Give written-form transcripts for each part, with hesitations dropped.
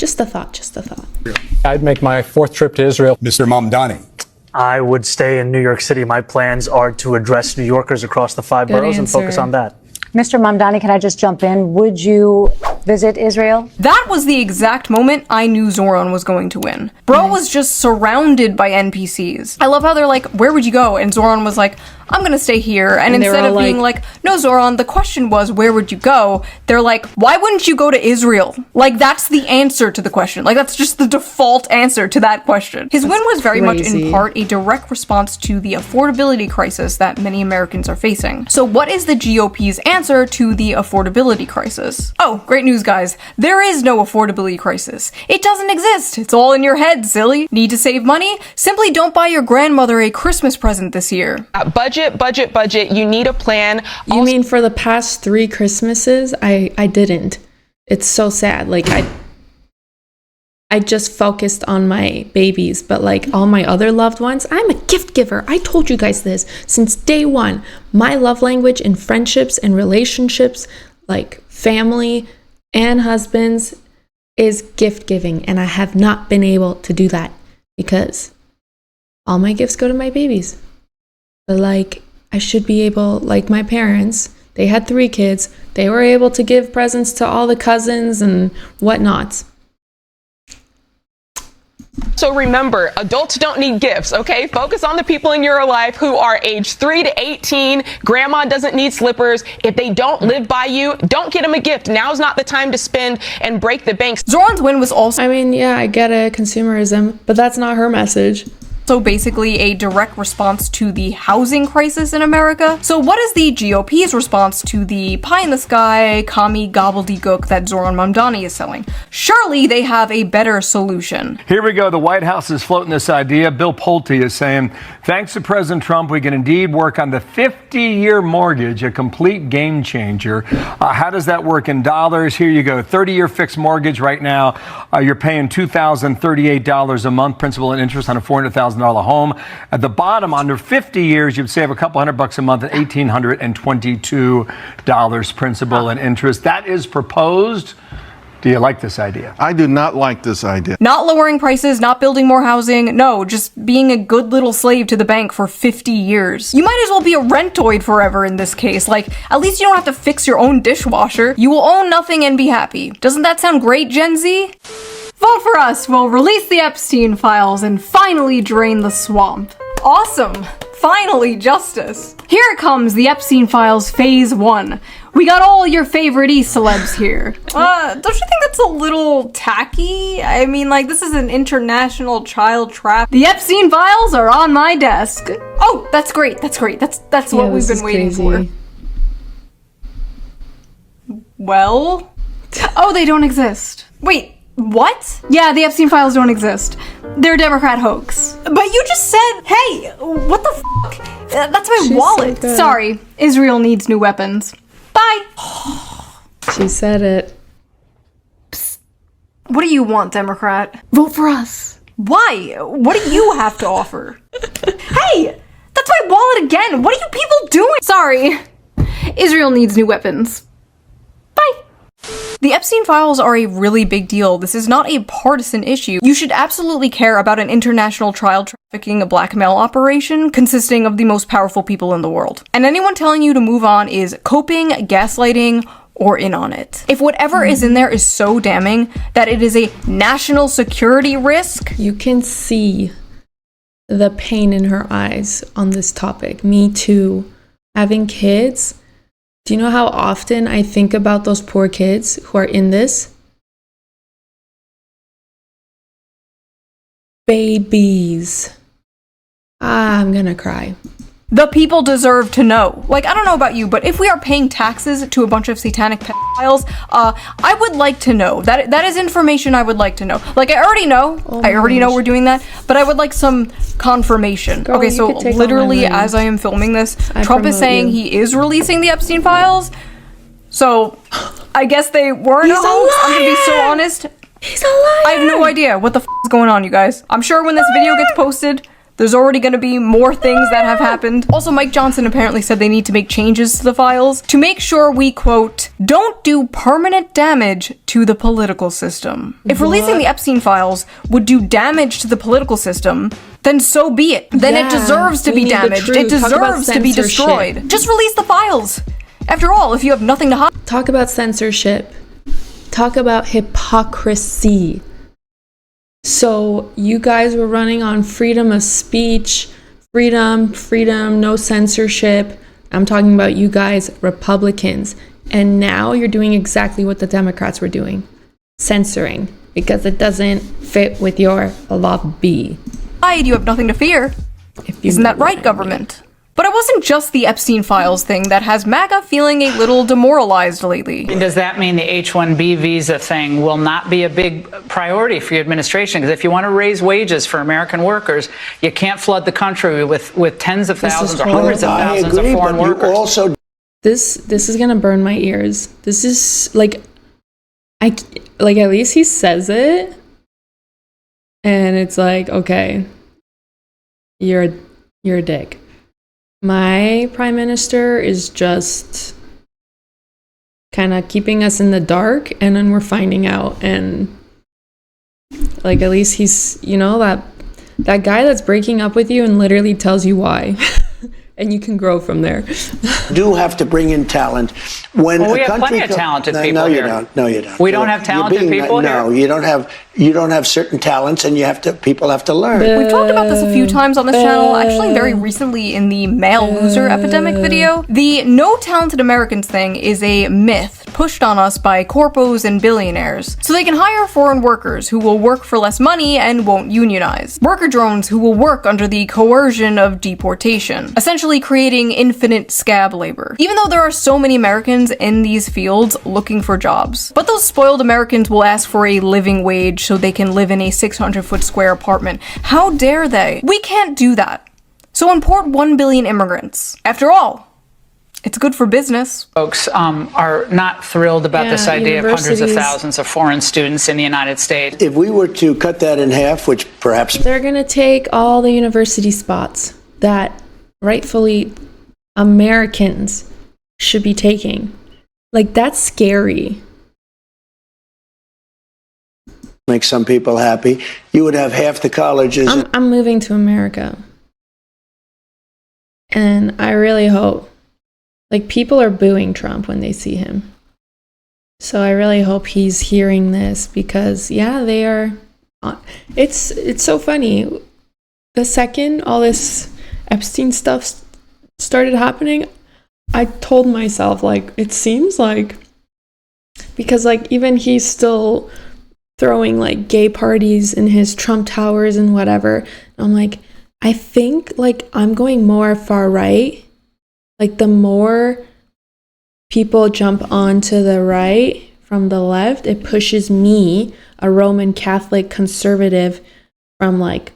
Just a thought, just a thought. I'd make my 4th trip to Israel. Mr. Mamdani. I would stay in New York City. My plans are to address New Yorkers across the 5 boroughs and focus on that. Mr. Mamdani, can I just jump in? Would you visit Israel? That was the exact moment I knew Zoran was going to win. Bro was just surrounded by NPCs. I love how they're like, where would you go? And Zoran was like, I'm gonna stay here. And instead of being like, no, Zoran, the question was, where would you go? They're like, why wouldn't you go to Israel? Like, that's the answer to the question. Like, that's just the default answer to that question. His win was very much in part a direct response to the affordability crisis that many Americans are facing. So what is the GOP's answer to the affordability crisis? Oh, great news, guys. There is no affordability crisis. It doesn't exist. It's all in your head, silly. Need to save money? Simply don't buy your grandmother a Christmas present this year. Budget. You need a plan. You mean for the past 3 Christmases? I didn't. It's so sad. Like, I just focused on my babies, but like all my other loved ones, I'm a gift giver. I told you guys this since day one. My love language in friendships and relationships, like family and husbands, is gift giving. And I have not been able to do that because all my gifts go to my babies. But like, I should be able, like my parents, they had 3 kids. They were able to give presents to all the cousins and whatnot. So remember, adults don't need gifts, okay? Focus on the people in your life who are age 3 to 18. Grandma doesn't need slippers. If they don't live by you, don't get them a gift. Now's not the time to spend and break the bank. Zoran's win was also, I mean, yeah, I get it, consumerism, but that's not her message. So basically a direct response to the housing crisis in America. So what is the GOP's response to the pie-in-the-sky, commie gobbledygook that Zoran Mamdani is selling? Surely they have a better solution. Here we go. The White House is floating this idea. Bill Pulte is saying, thanks to President Trump, we can indeed work on the 50-year mortgage, a complete game changer. How does that work in dollars? Here you go. 30-year fixed mortgage right now. You're paying $2,038 a month, principal and interest on a $400,000 home. At the bottom, under 50 years, you'd save a couple $100 a month at $1,822 principal and interest. That is proposed. Do you like this idea? I do not like this idea. Not lowering prices, not building more housing. No, just being a good little slave to the bank for 50 years. You might as well be a rentoid forever in this case. Like, at least you don't have to fix your own dishwasher. You will own nothing and be happy. Doesn't that sound great, Gen Z? Vote for us. We'll release the Epstein files and finally drain the swamp. Awesome. Finally, justice. Here it comes, the Epstein files phase 1. We got all your favorite E-celebs here. Don't you think that's a little tacky? I mean, like, this is an international child trap. The Epstein files are on my desk. Oh, that's great. That's great. That's what we've been waiting for. Well? Oh, they don't exist. Wait. What? Yeah, the Epstein files don't exist. They're a Democrat hoax. But you just said, hey, what the f***? That's my wallet. Sorry, Israel needs new weapons. Bye. She said it. Psst. What do you want, Democrat? Vote for us. Why? What do you have to offer? Hey, that's my wallet again. What are you people doing? Sorry, Israel needs new weapons. Bye. The Epstein files are a really big deal. This is not a partisan issue. You should absolutely care about an international child trafficking blackmail operation consisting of the most powerful people in the world. And anyone telling you to move on is coping, gaslighting, or in on it. If whatever is in there is so damning that it is a national security risk, you can see the pain in her eyes on this topic. Me too. Having kids. Do you know how often I think about those poor kids who are in this? Babies. I'm gonna cry. The people deserve to know. Like, I don't know about you, but if we are paying taxes to a bunch of satanic pedophiles, I would like to know. That is information I would like to know. Like, I already know. I already know we're doing that, but I would like some confirmation. Girl, okay, so literally as I am filming this, Trump is saying he is releasing the Epstein files. So, I guess they weren't a hoax. I'm gonna be so honest. He's a liar. I have no idea what the f is going on, you guys. I'm sure when this video gets posted, There's already going to be more things that have happened. Also, Mike Johnson apparently said they need to make changes to the files to make sure we, quote, don't do permanent damage to the political system. If releasing the Epstein files would do damage to the political system, then so be it. Then it deserves to be damaged. It deserves to be destroyed. Just release the files. After all, if you have nothing to hide. Talk about censorship. Talk about hypocrisy. So you guys were running on freedom of speech, freedom, no censorship. I'm talking about you guys, Republicans. And now you're doing exactly what the Democrats were doing. Censoring. Because it doesn't fit with your lobby. You have nothing to fear. Isn't that right, government? But it wasn't just the Epstein files thing that has MAGA feeling a little demoralized lately. Does that mean the H-1B visa thing will not be a big priority for your administration? Because if you want to raise wages for American workers, you can't flood the country with tens of thousands or hundreds of thousands of foreign workers. This is gonna burn my ears. This is like at least he says it, and it's like, okay, you're a dick. My prime minister is just kind of keeping us in the dark, and then we're finding out. And like, at least he's, you know, that guy that's breaking up with you and literally tells you why. And you can grow from there. Do have to bring in talent. When we have plenty of talented people no, here. You don't. No, you don't. We don't have talented people here? No, you don't have. You don't have certain talents, and people have to learn. We've talked about this a few times on this channel, actually very recently in the male loser epidemic video. The no talented Americans thing is a myth pushed on us by corpos and billionaires, so they can hire foreign workers who will work for less money and won't unionize. Worker drones who will work under the coercion of deportation, essentially creating infinite scab labor. Even though there are so many Americans in these fields looking for jobs. But those spoiled Americans will ask for a living wage so they can live in a 600-foot square apartment. How dare they? We can't do that. So import 1 billion immigrants. After all, it's good for business. Folks are not thrilled about this idea of hundreds of thousands of foreign students in the United States. If we were to cut that in half, which perhaps... They're going to take all the university spots that rightfully Americans should be taking. Like, that's scary. Make some people happy. You would have half the colleges. I'm moving to America. And I really hope, like, people are booing Trump when they see him. So I really hope he's hearing this, because yeah, they are. It's so funny. The second all this Epstein stuff started happening, I told myself, like, it seems like, because like even he's still throwing like gay parties in his Trump towers and whatever. I'm like, I think like I'm going more far right. Like, the more people jump onto the right from the left, it pushes me, a Roman Catholic conservative from like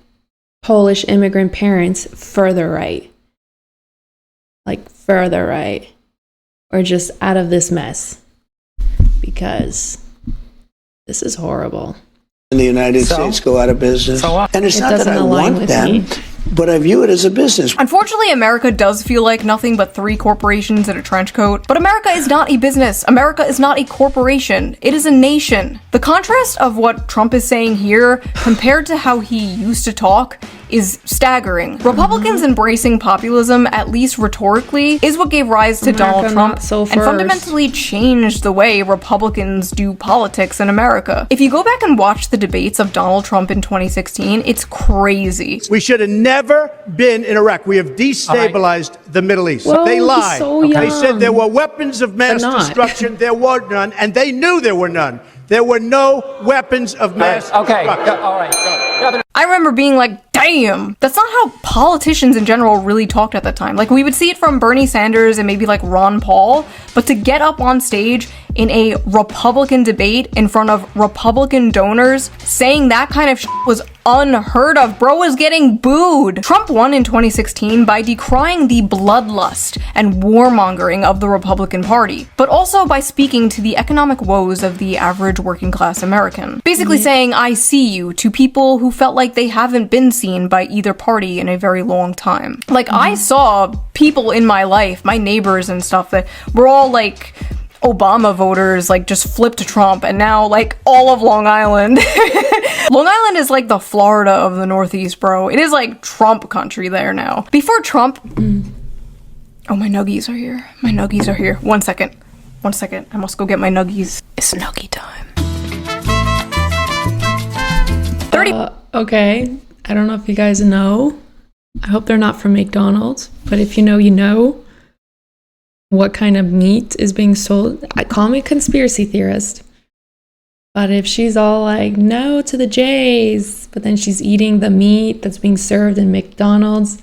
Polish immigrant parents, further right. Like, further right. Or just out of this mess. Because this is horrible. In the United States go out of business. And it's not that I want them, but I view it as a business. Unfortunately, America does feel like nothing but 3 corporations in a trench coat. But America is not a business. America is not a corporation. It is a nation. The contrast of what Trump is saying here compared to how he used to talk is staggering. Republicans embracing populism, at least rhetorically, is what gave rise to Donald Trump and fundamentally changed the way Republicans do politics in America. If you go back and watch the debates of Donald Trump in 2016, it's crazy. We should have never been in Iraq. We have destabilized the Middle East. Whoa, they lied. So they said there were weapons of mass destruction. There were none, and they knew there were none. There were no weapons of mass destruction. All right. I remember being like, damn, that's not how politicians in general really talked at the time. Like, we would see it from Bernie Sanders and maybe like Ron Paul, but to get up on stage in a Republican debate in front of Republican donors, saying that kind of shit was unheard of. Bro was getting booed. Trump won in 2016 by decrying the bloodlust and warmongering of the Republican Party, but also by speaking to the economic woes of the average working class American. Basically saying, I see you, to people who felt like they haven't been seen by either party in a very long time. Like, I saw people in my life, my neighbors and stuff, that were all like Obama voters, like just flipped to Trump, and now like all of Long Island. Long Island is like the Florida of the Northeast, bro. It is like Trump country there now. Before Trump... Oh, my nuggies are here. My nuggies are here. One second. I must go get my nuggies. It's nuggie time. 30... Okay. I don't know if you guys know. I hope they're not from McDonald's, but if you know, you know what kind of meat is being sold. I call me a conspiracy theorist. But if she's all like, no to the J's, but then she's eating the meat that's being served in McDonald's.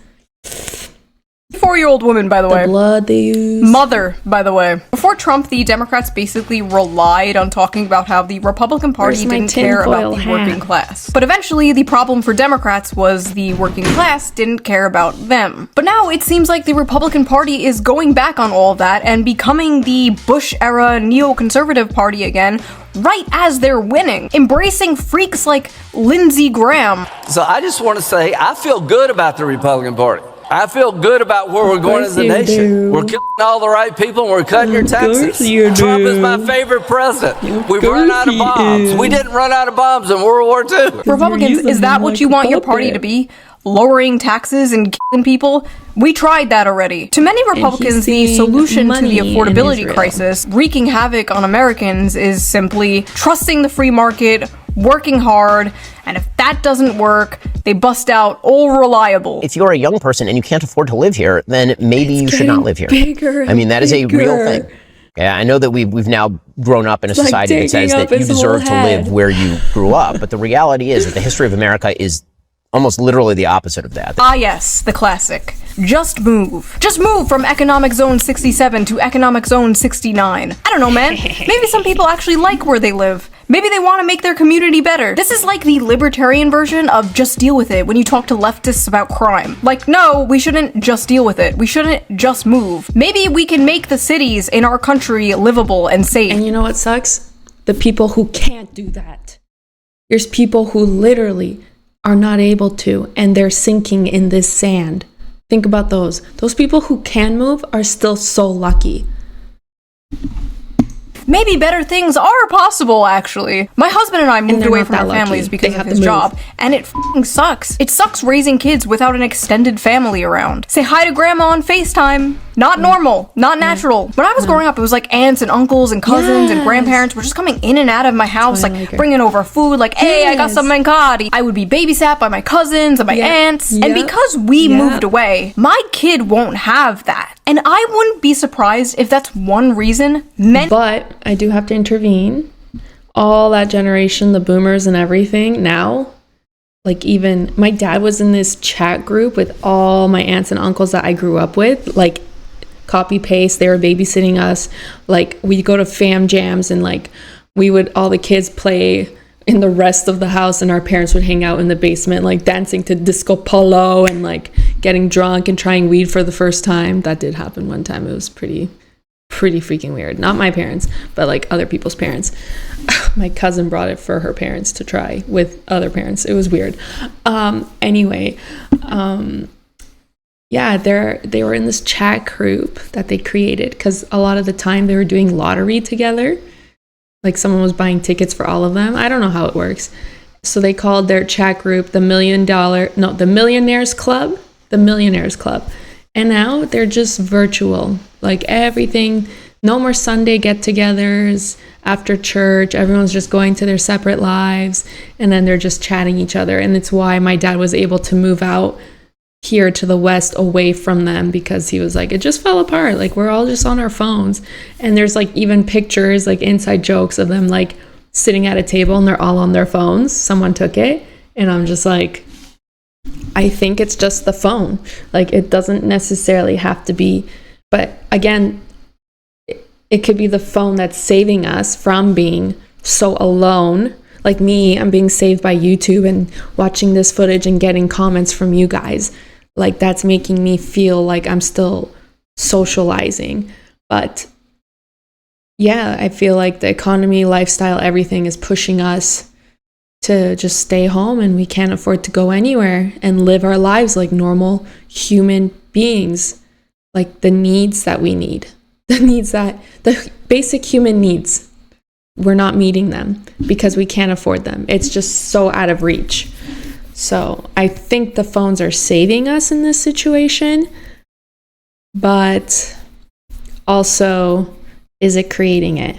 4-year-old woman, by the way. The blood they use. Mother, by the way. Before Trump, the Democrats basically relied on talking about how the Republican Party didn't care about the working class. But eventually, the problem for Democrats was the working class didn't care about them. But now it seems like the Republican Party is going back on all of that and becoming the Bush-era neoconservative party again, right as they're winning, embracing freaks like Lindsey Graham. So I just want to say, I feel good about the Republican Party. I feel good about where we're going as a nation. We're killing all the right people and we're cutting your taxes. Trump is my favorite president. We've run out of bombs. We didn't run out of bombs in World War II. Republicans, is that what you want your party to be? Lowering taxes and killing people? We tried that already. To many Republicans, the solution to the affordability crisis, wreaking havoc on Americans, is simply trusting the free market, working hard, and if that doesn't work, they bust out all reliable. If you're a young person and you can't afford to live here, then maybe you should not live here. I mean, that is a real thing. Yeah, I know that we've now grown up in a society that says that you deserve to live where you grew up, but the reality is that the history of America is almost literally the opposite of that. Ah yes, the classic. Just move. Just move from Economic Zone 67 to Economic Zone 69. I don't know, man. Maybe some people actually like where they live. Maybe they want to make their community better. This is like the libertarian version of just deal with it when you talk to leftists about crime. Like, no, we shouldn't just deal with it. We shouldn't just move. Maybe we can make the cities in our country livable and safe. And you know what sucks? The people who can't do that. There's people who literally are not able to, and they're sinking in this sand. Think about those. Those people who can move are still so lucky. Maybe better things are possible, actually. My husband and I moved away from our families because of his job, and it f***ing sucks. It sucks raising kids without an extended family around. Say hi to grandma on FaceTime. Not normal, not natural. When I was growing up, it was like aunts and uncles and cousins and grandparents were just coming in and out of my house, like bringing over food, like, hey, I got some mancati. I would be babysat by my cousins and my aunts. And because we moved away, my kid won't have that. And I wouldn't be surprised if that's one reason men... But I do have to intervene. All that generation, the boomers and everything, now, like even my dad was in this chat group with all my aunts and uncles that I grew up with, like copy paste, they were babysitting us. Like we'd go to fam jams and like we would, all the kids play in the rest of the house and our parents would hang out in the basement, like dancing to disco polo and like getting drunk and trying weed for the first time. That did happen one time. It was pretty freaking weird. Not my parents, but like other people's parents. My cousin brought it for her parents to try with other parents. It was weird. Yeah, they were in this chat group that they created because a lot of the time they were doing lottery together. Like someone was buying tickets for all of them. I don't know how it works. So they called their chat group the Millionaires Club. The Millionaires Club. And now they're just virtual. Like everything, no more Sunday get-togethers after church. Everyone's just going to their separate lives. And then they're just chatting each other. And it's why my dad was able to move out here to the West away from them, because he was like, it just fell apart. Like we're all just on our phones. And there's like even pictures, like inside jokes of them like sitting at a table and they're all on their phones. Someone took it. And I'm just like, I think it's just the phone. Like it doesn't necessarily have to be, but again, it could be the phone that's saving us from being so alone. Like me, I'm being saved by YouTube and watching this footage and getting comments from you guys. Like that's making me feel like I'm still socializing. But yeah, I feel like the economy, lifestyle, everything is pushing us to just stay home, and we can't afford to go anywhere and live our lives like normal human beings. Like the needs that we need, the basic human needs, we're not meeting them because we can't afford them. It's just so out of reach. So I think the phones are saving us in this situation, but also, is it creating it?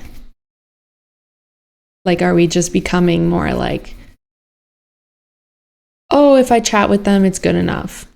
Like, are we just becoming more like, oh, if I chat with them, it's good enough?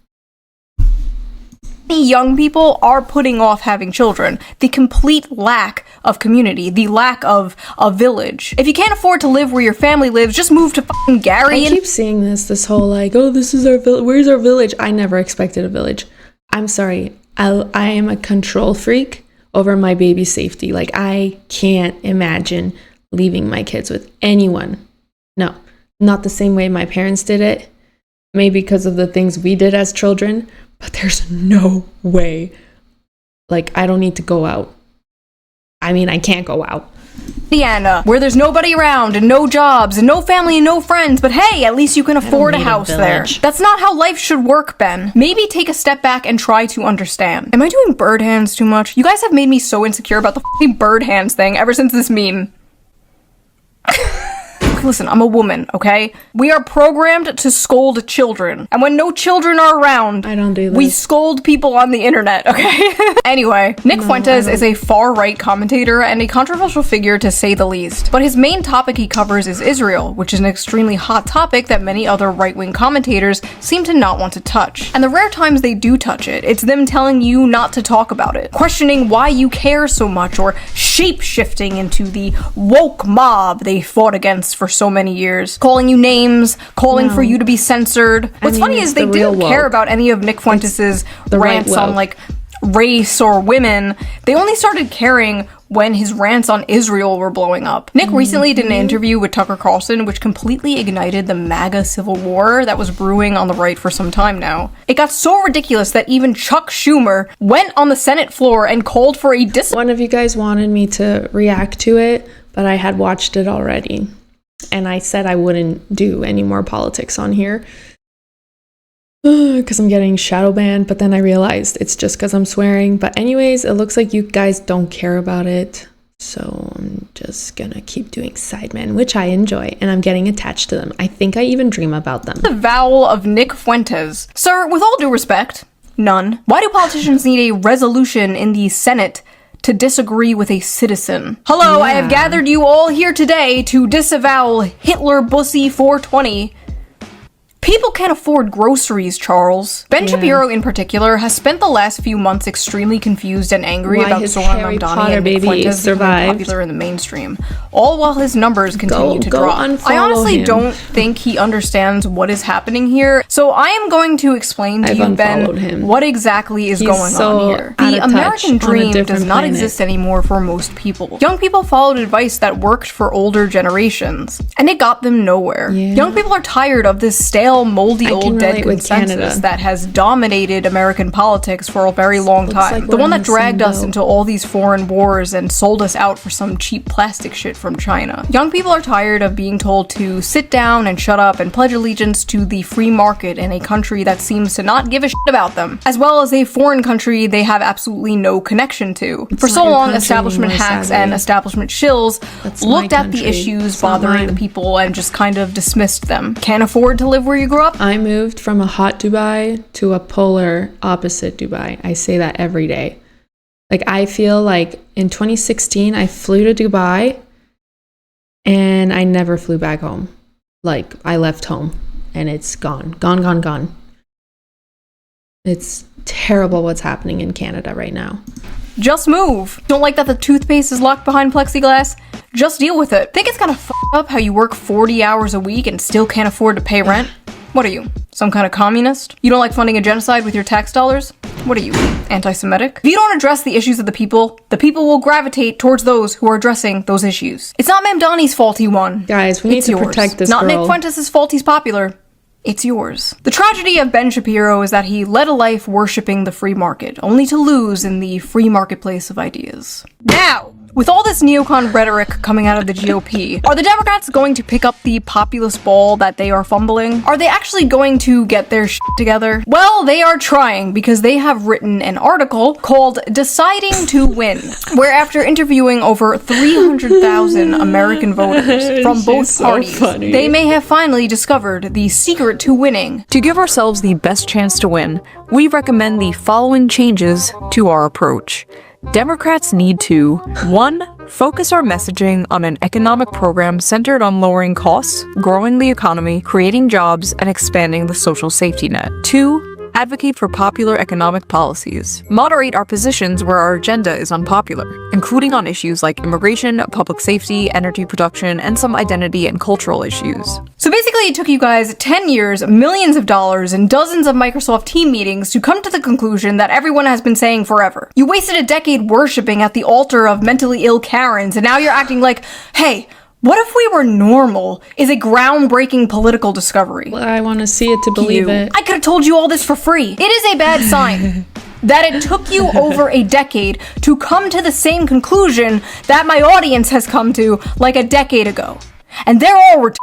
Young people are putting off having children. The complete lack of community, the lack of a village. If you can't afford to live where your family lives, just move to fucking Gary. I keep seeing this whole like, oh, this is our village. Where's our village? I never expected a village. I'm sorry. I am a control freak over my baby's safety. Like, I can't imagine leaving my kids with anyone. No, not the same way my parents did it. Maybe because of the things we did as children, but there's no way. Like, I don't need to go out. I mean, I can't go out. Indiana, where there's nobody around and no jobs and no family and no friends, but hey, at least you can afford a house there. That's not how life should work, Ben. Maybe take a step back and try to understand. Am I doing bird hands too much? You guys have made me so insecure about the f***ing bird hands thing ever since this meme. Listen, I'm a woman, okay? We are programmed to scold children. And when no children are around, I don't do this. We scold people on the internet, okay? Anyway, Nick Fuentes is a far-right commentator and a controversial figure to say the least. But his main topic he covers is Israel, which is an extremely hot topic that many other right-wing commentators seem to not want to touch. And the rare times they do touch it, it's them telling you not to talk about it, questioning why you care so much, or shape-shifting into the woke mob they fought against for so many years, calling you names, calling for you to be censored. What's funny is they didn't care about any of Nick Fuentes' rants on like race or women. They only started caring when his rants on Israel were blowing up. Nick recently did an interview with Tucker Carlson, which completely ignited the MAGA civil war that was brewing on the right for some time now. It got so ridiculous that even Chuck Schumer went on the Senate floor and called for a One of you guys wanted me to react to it, but I had watched it already. And I said I wouldn't do any more politics on here because I'm getting shadow banned, but then I realized it's just because I'm swearing. But anyways, it looks like you guys don't care about it, so I'm just gonna keep doing Sidemen, which I enjoy, and I'm getting attached to them. I think I even dream about them. The vowel of Nick Fuentes. Sir, with all due respect, none. Why do politicians need a resolution in the Senate to disagree with a citizen? Hello, I have gathered you all here today to disavow Hitler Bussy 420. People can't afford groceries, Charles. Ben Shapiro, in particular, has spent the last few months extremely confused and angry about Zoran Mamdani and Nick Fuentes becoming popular in the mainstream, all while his numbers continue to drop. I honestly don't think he understands what is happening here, so I am going to explain to you, Ben, what exactly is going on here. The American dream does not exist anymore for most people. Young people followed advice that worked for older generations, and it got them nowhere. Young people are tired of this stale, moldy old dead consensus that has dominated American politics for a very long time. The one that dragged us into all these foreign wars and sold us out for some cheap plastic shit from China. Young people are tired of being told to sit down and shut up and pledge allegiance to the free market in a country that seems to not give a shit about them, as well as a foreign country they have absolutely no connection to. For so long, establishment hacks and establishment shills looked at the issues bothering the people and just kind of dismissed them. Can't afford to live where you grew up? I moved from a hot Dubai to a polar opposite Dubai. I say that every day. Like, I feel like in 2016, I flew to Dubai and I never flew back home. Like, I left home and it's gone. Gone. It's terrible what's happening in Canada right now. Just move. Don't like that the toothpaste is locked behind plexiglass? Just deal with it. Think it's kind of f***ed up how you work 40 hours a week and still can't afford to pay rent? What are you, some kind of communist? You don't like funding a genocide with your tax dollars? What are you, anti-Semitic? If you don't address the issues of the people will gravitate towards those who are addressing those issues. It's not Mamdani's fault he won. Guys, we need to protect this It's not girl. Nick Fuentes' fault he's popular. It's yours. The tragedy of Ben Shapiro is that he led a life worshipping the free market, only to lose in the free marketplace of ideas. Now, with all this neocon rhetoric coming out of the GOP, are the Democrats going to pick up the populist ball that they are fumbling? Are they actually going to get their shit together? Well, they are trying, because they have written an article called Deciding to Win, where after interviewing over 300,000 American voters from both parties, they may have finally discovered the secret to winning. To give ourselves the best chance to win, we recommend the following changes to our approach. Democrats need to 1. Focus our messaging on an economic program centered on lowering costs, growing the economy, creating jobs, and expanding the social safety net. 2. Advocate for popular economic policies. Moderate our positions where our agenda is unpopular, including on issues like immigration, public safety, energy production, and some identity and cultural issues. So basically it took you guys 10 years, millions of dollars, and dozens of Microsoft team meetings to come to the conclusion that everyone has been saying forever. You wasted a decade worshipping at the altar of mentally ill Karens, and now you're acting like, hey, what if we were normal is a groundbreaking political discovery. Well, I want to see it to believe it. I could have told you all this for free. It is a bad sign that it took you over a decade to come to the same conclusion that my audience has come to like a decade ago. And they're all retarded.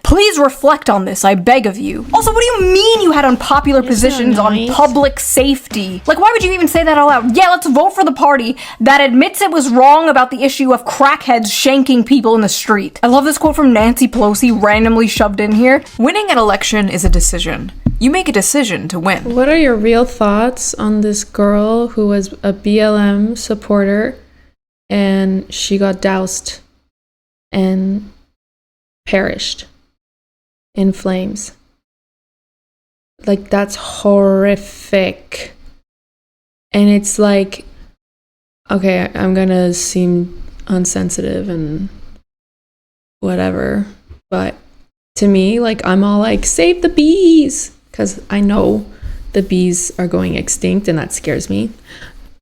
Please reflect on this, I beg of you. Also, what do you mean you had unpopular positions on public safety? Like, why would you even say that out loud? Yeah, let's vote for the party that admits it was wrong about the issue of crackheads shanking people in the street. I love this quote from Nancy Pelosi randomly shoved in here. Winning an election is a decision. You make a decision to win. What are your real thoughts on this girl who was a BLM supporter and she got doused and perished in flames? Like, that's horrific. And it's like, okay, I'm gonna seem unsensitive and whatever, but to me, like, I'm all like, save the bees, because I know the bees are going extinct and that scares me.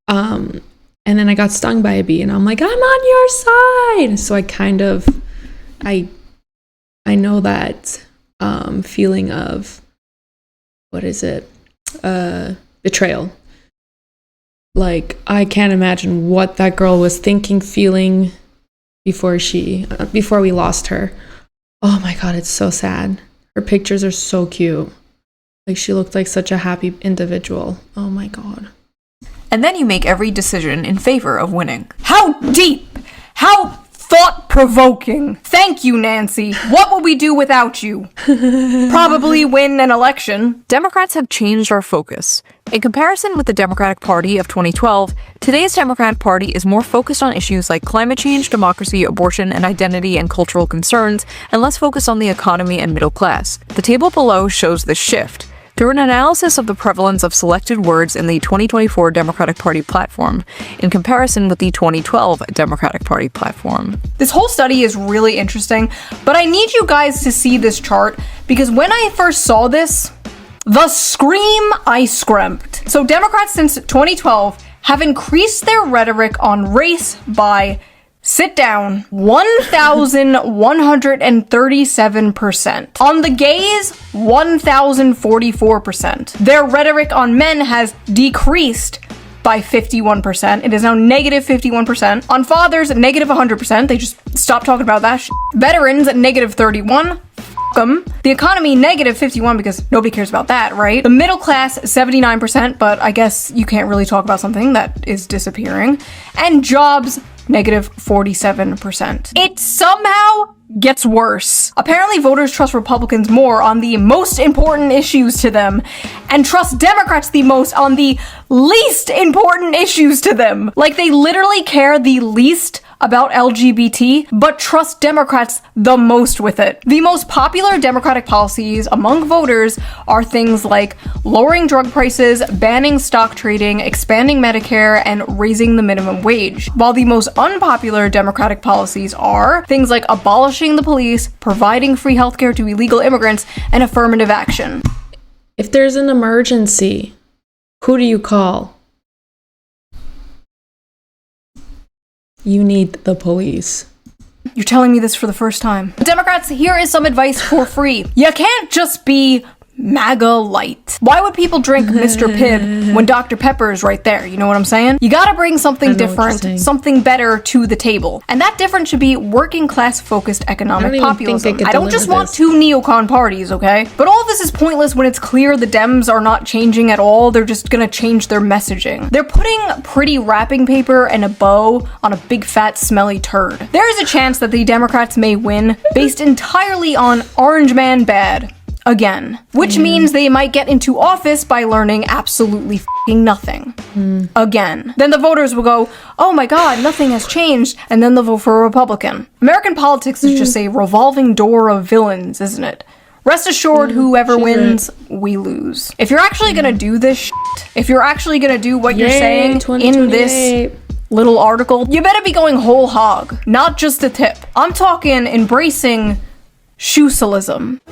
And then I got stung by a bee and I'm like, I'm on your side. So I kind of, I know that feeling of, what is it? Betrayal. Like, I can't imagine what that girl was thinking, feeling before we lost her. Oh my God, it's so sad. Her pictures are so cute. Like, she looked like such a happy individual. Oh my God. And then you make every decision in favor of winning. How deep? How thought-provoking. Thank you, Nancy. What would we do without you? Probably win an election. Democrats have changed our focus. In comparison with the Democratic Party of 2012, today's Democratic Party is more focused on issues like climate change, democracy, abortion, and identity and cultural concerns, and less focused on the economy and middle class. The table below shows this shift. Through an analysis of the prevalence of selected words in the 2024 Democratic Party platform, in comparison with the 2012 Democratic Party platform. This whole study is really interesting, but I need you guys to see this chart, because when I first saw this, the scream I screamed. So Democrats since 2012 have increased their rhetoric on race by, sit down, 1,137%. On the gays, 1,044%. Their rhetoric on men has decreased by 51%. It is now negative 51%. On fathers, negative 100%. They just stopped talking about that shit. Veterans, negative 31%. Them. The economy, negative 51%, because nobody cares about that, right? The middle class, 79%, but I guess you can't really talk about something that is disappearing. And jobs, negative 47%. It somehow gets worse. Apparently voters trust Republicans more on the most important issues to them, and trust Democrats the most on the least important issues to them. Like, they literally care the least about LGBT, but trust Democrats the most with it. The most popular Democratic policies among voters are things like lowering drug prices, banning stock trading, expanding Medicare, and raising the minimum wage. While the most unpopular Democratic policies are things like abolishing the police, providing free healthcare to illegal immigrants, and affirmative action. If there's an emergency, Who do you call? You need the police. You're telling me this for the first time. Democrats, here is some advice for free. You can't just be MAGA light. Why would people drink Mr. Pibb when Dr. Pepper is right there? You know what I'm saying? You gotta bring something different, something better to the table. And that difference should be working class focused economic populism. I don't just want two neocon parties, okay? But all of this is pointless when it's clear the Dems are not changing at all. They're just gonna change their messaging. They're putting pretty wrapping paper and a bow on a big fat smelly turd. There is a chance that the Democrats may win based entirely on Orange Man bad. Again, which means they might get into office by learning absolutely f***ing nothing. Again. Then the voters will go, oh my god, nothing has changed, and then they'll vote for a Republican. American politics is just a revolving door of villains, isn't it? Rest assured, whoever wins, we lose. If you're actually gonna do this shit, if you're actually gonna do what you're saying in this little article, you better be going whole hog, not just a tip. I'm talking embracing socialism.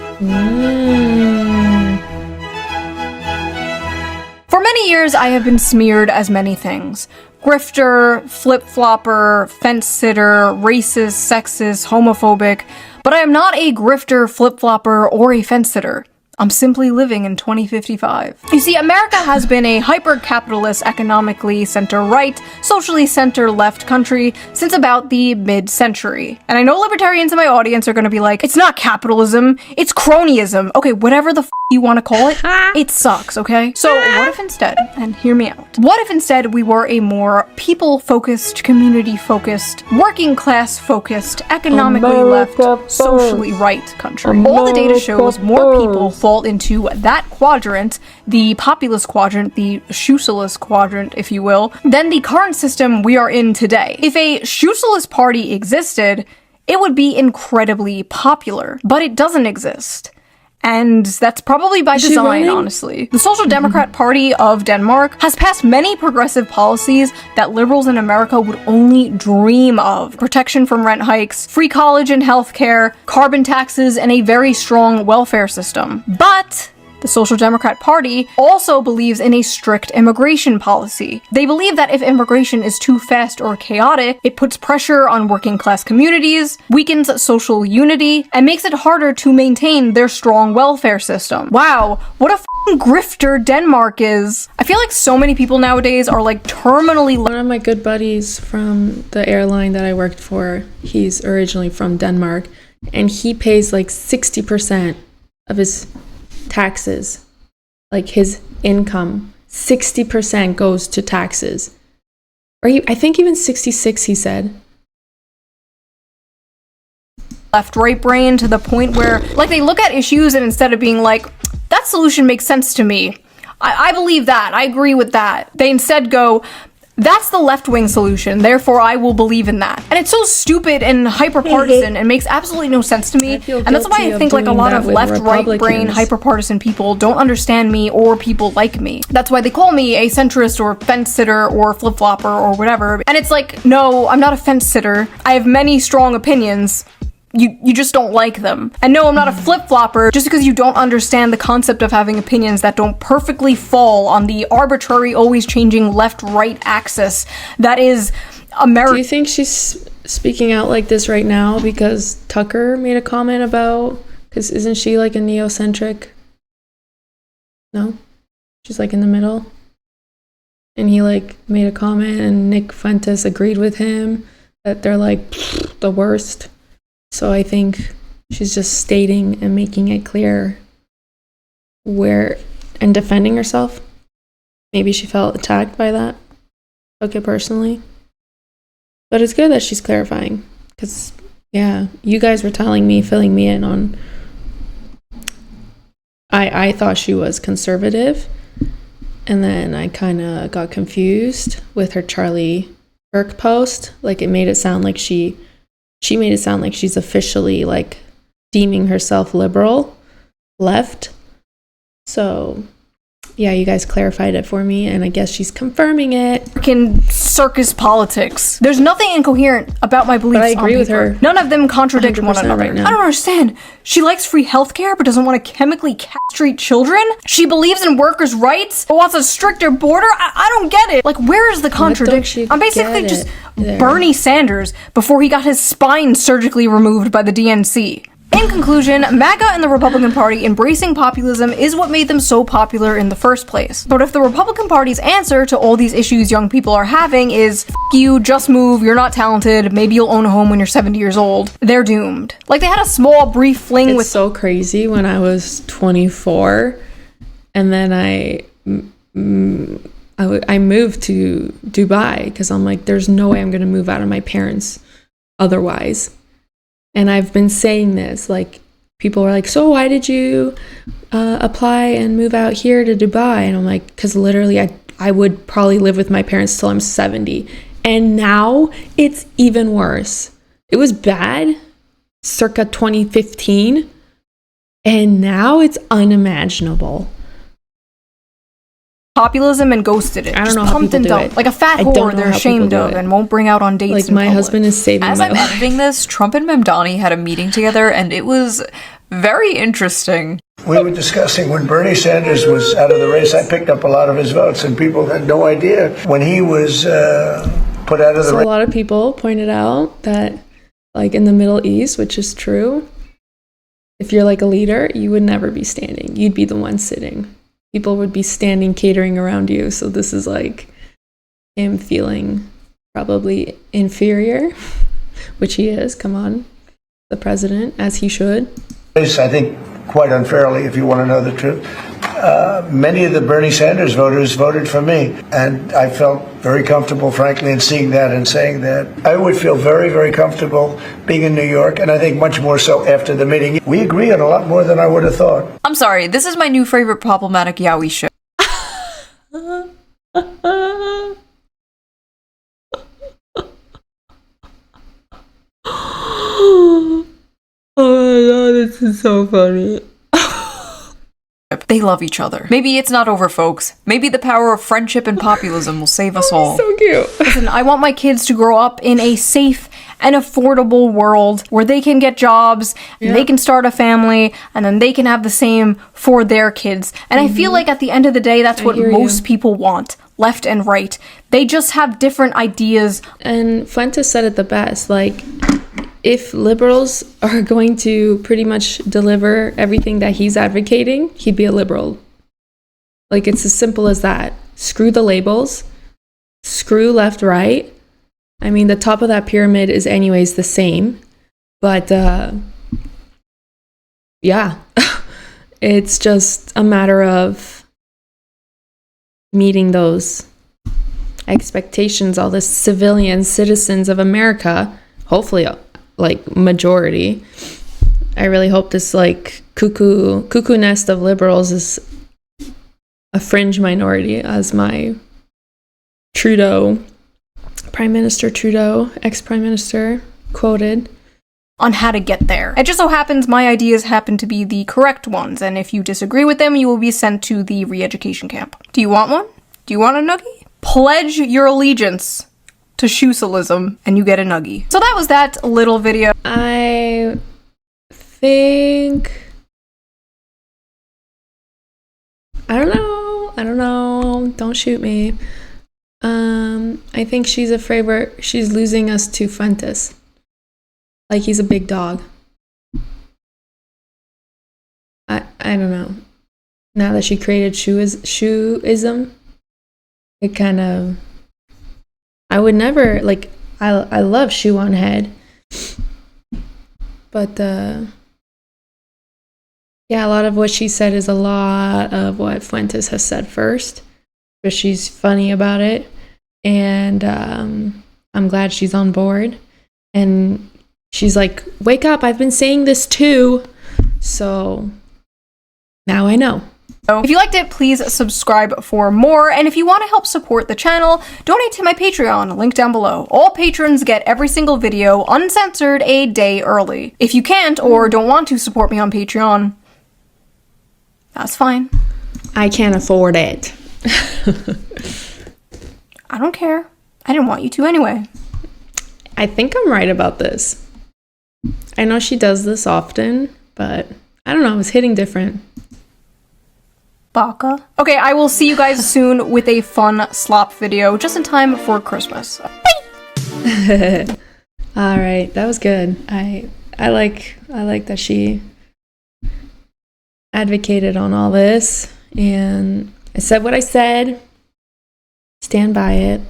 For many years, I have been smeared as many things. Grifter, flip-flopper, fence-sitter, racist, sexist, homophobic, but I am not a grifter, flip-flopper, or a fence-sitter. I'm simply living in 2055. You see, America has been a hyper-capitalist, economically center-right, socially center-left country since about the mid-century. And I know libertarians in my audience are gonna be like, it's not capitalism, it's cronyism. Okay, whatever the f you want to call it, it sucks, okay? So what if instead, and hear me out, what if instead we were a more people-focused, community-focused, working-class-focused, economically left, socially right country? All the data shows more people fall into that quadrant, the populist quadrant, the socialist quadrant, if you will, than the current system we are in today. If a socialist party existed, it would be incredibly popular, but it doesn't exist. And that's probably by design, honestly. The Social Democrat Party of Denmark has passed many progressive policies that liberals in America would only dream of. Protection from rent hikes, free college and healthcare, carbon taxes, and a very strong welfare system. But the Social Democrat Party also believes in a strict immigration policy. They believe that if immigration is too fast or chaotic, it puts pressure on working class communities, weakens social unity, and makes it harder to maintain their strong welfare system. Wow, what a f***ing grifter Denmark is. I feel like so many people nowadays are like terminally... One of my good buddies from the airline that I worked for, he's originally from Denmark, and he pays like 60% of his taxes, like his income, 60% goes to taxes. Or I think even 66, he said. Left-right brain to the point where, like, they look at issues and instead of being like, that solution makes sense to me, I believe that, I agree with that, they instead go, that's the left-wing solution, therefore I will believe in that. And it's so stupid and hyper-partisan and makes absolutely no sense to me. And that's why I think like a lot of left-right brain hyper-partisan people don't understand me or people like me. That's why they call me a centrist or fence-sitter or flip-flopper or whatever. And it's like, no, I'm not a fence-sitter. I have many strong opinions. You just don't like them. And no, I'm not a flip-flopper just because you don't understand the concept of having opinions that don't perfectly fall on the arbitrary, always changing left-right axis that is America. Do you think she's speaking out like this right now because Tucker made a comment about, because isn't she like a neocentric? No? She's like in the middle? And he like made a comment and Nick Fuentes agreed with him that they're like the worst. So I think she's just stating and making it clear where, and defending herself. Maybe she felt attacked by that. Took it personally. But it's good that she's clarifying. Because, yeah, you guys were telling me, filling me in on... I thought she was conservative. And then I kind of got confused with her Charlie Kirk post. Like, it made it sound like she made it sound like she's officially like deeming herself liberal left. So yeah, you guys clarified it for me, and I guess she's confirming it. Freaking circus politics. There's nothing incoherent about my beliefs. But I agree with her. None of them contradict one another. Right now. I don't understand. She likes free healthcare but doesn't want to chemically castrate children? She believes in workers' rights but wants a stricter border? I don't get it. Like, where is the contradiction? I'm basically just Bernie Sanders before he got his spine surgically removed by the DNC. In conclusion, MAGA and the Republican Party embracing populism is what made them so popular in the first place. But if the Republican Party's answer to all these issues young people are having is, F you, just move, you're not talented, maybe you'll own a home when you're 70 years old, they're doomed. Like, they had a small, brief fling with— It's so crazy. When I was 24, and then I moved to Dubai, because I'm like, there's no way I'm going to move out of my parents otherwise. And I've been saying this, like, people are like, so why did you apply and move out here to Dubai? And I'm like, because literally I would probably live with my parents till I'm 70. And now it's even worse. It was bad circa 2015. And now it's unimaginable. Populism and ghosted it. I don't know how how people do it. Like a fat whore they're ashamed of and won't bring out on dates. Like, in my public. husband is saving As my I'm life. editing this, Trump and Mamdani had a meeting together, and it was very interesting. We were discussing when Bernie Sanders was out of the race, I picked up a lot of his votes, and people had no idea when he was put out of the So race. a lot of people pointed out that, like, in the Middle East, which is true, if you're like a leader, you would never be standing. You'd be the one sitting. People would be standing, catering around you. So this is like him feeling probably inferior, which he is. Come on, the president, as he should. I think quite unfairly, if you want to know the truth. Many of the Bernie Sanders voters voted for me, and I felt very comfortable, frankly, in seeing that and saying that. I would feel very, very comfortable being in New York, and I think much more so after the meeting. We agree on a lot more than I would have thought. I'm sorry, this is my new favorite problematic Yowie show. Oh my god, this is so funny. They love each other. Maybe it's not over, folks. Maybe the power of friendship and populism will save us all. So cute. Listen, I want my kids to grow up in a safe and affordable world where they can get jobs, and they can start a family, and then they can have the same for their kids. And I feel like at the end of the day, that's what most people want, left and right. They just have different ideas. And Fuentes said it the best, like, if liberals are going to pretty much deliver everything that he's advocating, he'd be a liberal. Like, it's as simple as that. Screw the labels. Screw left, right. I mean, the top of that pyramid is anyways the same. But, yeah. It's just a matter of meeting those expectations, all the citizens of America, hopefully, like, majority. I really hope this, like, cuckoo nest of liberals is a fringe minority, as my Prime Minister Trudeau, ex-Prime Minister, quoted. On how to get there. It just so happens my ideas happen to be the correct ones, and if you disagree with them, you will be sent to the re-education camp. Do you want one? Do you want a nuggie? Pledge your allegiance to shoe-socialism, and you get a nuggie. So that was that little video. I think... I don't know. Don't shoot me. I think she's afraid she's losing us to Fuentes. Like, he's a big dog. I don't know. Now that she created shoeism, it kind of... I would never, like, I love SHOE0NHEAD. But, yeah, a lot of what she said is a lot of what Fuentes has said first. But she's funny about it. And I'm glad she's on board. And she's like, wake up, I've been saying this too. So now I know. If you liked it, please subscribe for more. And if you want to help support the channel, donate to my Patreon, link down below. All patrons get every single video uncensored a day early. If you can't or don't want to support me on Patreon, that's fine. I can't afford it. I don't care. I didn't want you to anyway. I think I'm right about this. I know she does this often, but I don't know, it was hitting different. Baka. Okay, I will see you guys soon with a fun slop video just in time for Christmas. Bye! All right, that was good. I like that she advocated on all this, and I said what I said. Stand by it.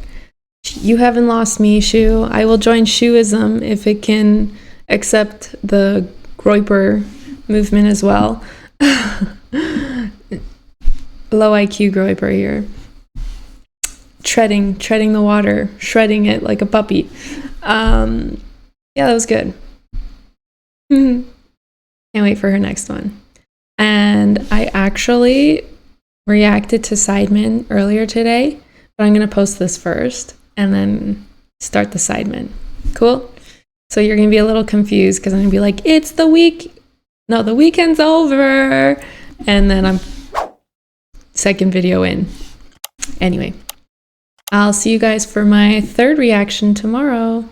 You haven't lost me, Shoe. I will join Shoeism if it can accept the groyper movement as well. Low IQ groyper here. Treading the water, shredding it like a puppy. Yeah, that was good. Can't wait for her next one. And I actually reacted to Sidemen earlier today, but I'm going to post this first and then start the Sidemen. Cool? So you're going to be a little confused because I'm going to be like, it's the week. No, the weekend's over. And then I'm second video in. Anyway, I'll see you guys for my third reaction tomorrow.